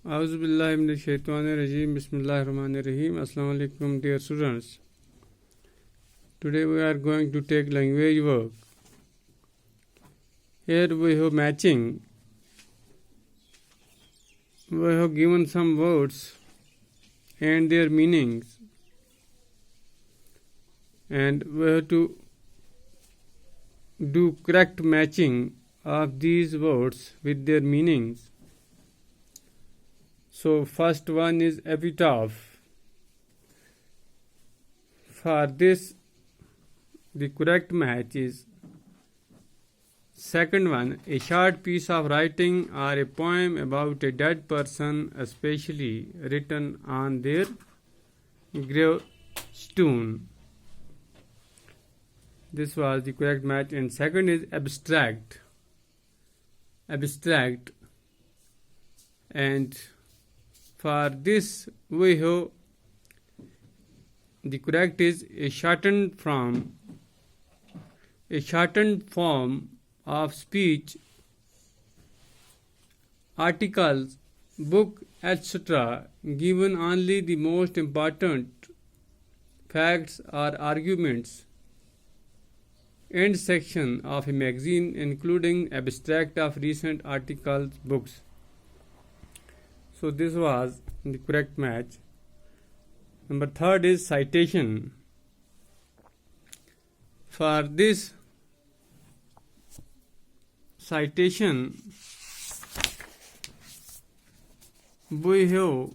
Auzubillahiminash-shaytanir-rajeem. Bismillahir-rahmanir-rahim. Assalamu alaikum, dear students. Today we are going to take language work. Here we have matching. We have given some words and their meanings, and we have to do correct matching of these words with their meanings. So first one is epitaph. For this, the correct match is second one, a short piece of writing or a poem about a dead person, especially written on their gravestone. This was the correct match. And second is abstract. Abstract. And for this we have the correct is a shortened form of speech, articles, book, etc., given only the most important facts or arguments. End section of a magazine, including abstract of recent articles, books. So this was the correct match. Number third is citation. For this citation, we have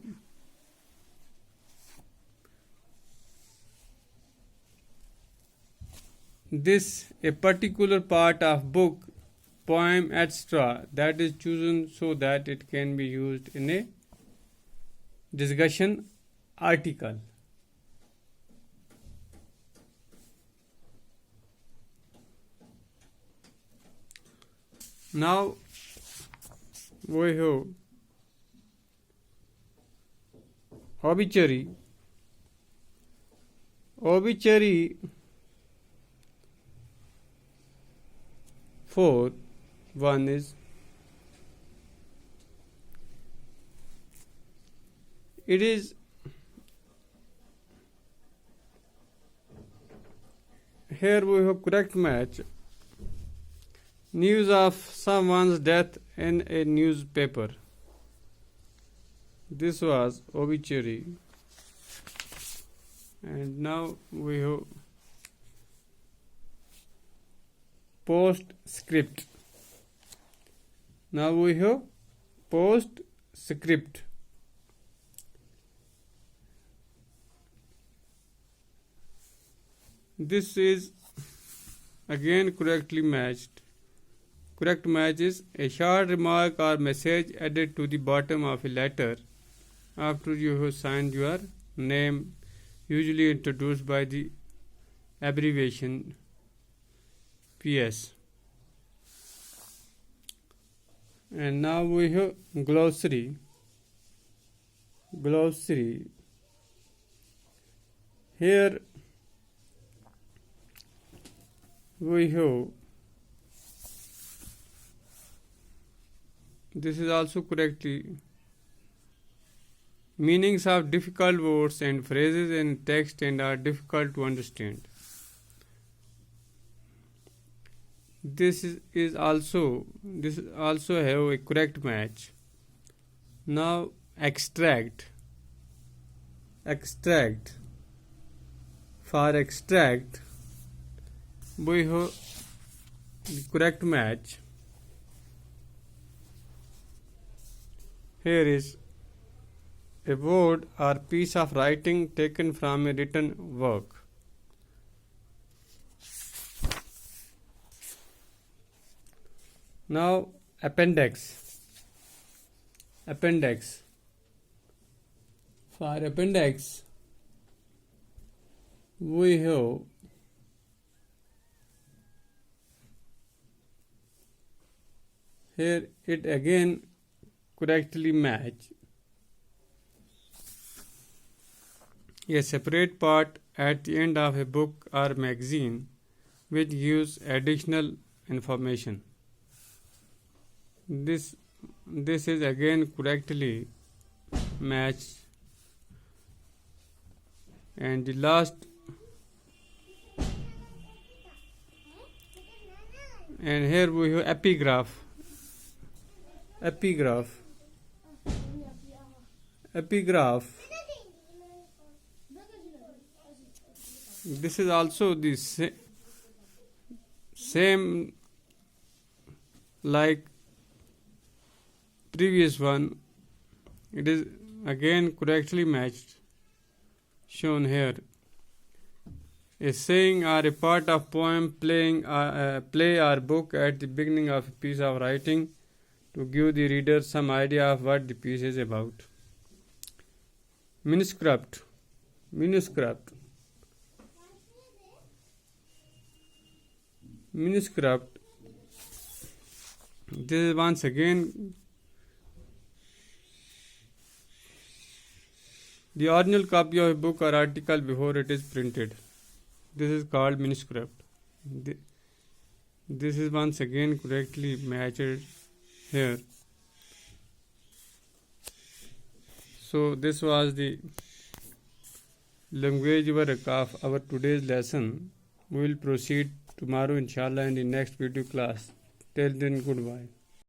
this a particular part of book, poem, etc., that is chosen so that it can be used in a discussion article. Now we have obituary. Obituary fourth one is it is here we have correct match. News of someone's death in a newspaper. This was obituary. And now we have postscript. Now we have postscript. This is again correctly matched. Correct match is a short remark or message added to the bottom of a letter after you have signed your name, usually introduced by the abbreviation PS. And now we have glossary. Glossary. Here we have, this is also correctly, meanings of difficult words and phrases in text and are difficult to understand. This also have a correct match. Now extract. For extract we have the correct match. Here is a word or piece of writing taken from a written work. Now appendix. For appendix we have here it again correctly match. A separate part at the end of a book or magazine which gives additional information. This is again correctly match, and the last, and here we have epigraph. This is also the same like previous one. It is again correctly matched, shown here. A saying or a part of poem, play or book at the beginning of a piece of writing to give the reader some idea of what the piece is about. Manuscript. This is once again the original copy of a book or article before it is printed. This is called manuscript. This is once again correctly matched here. So this was the language work of our today's lesson. We will proceed tomorrow inshallah in the next video class. Till then, goodbye.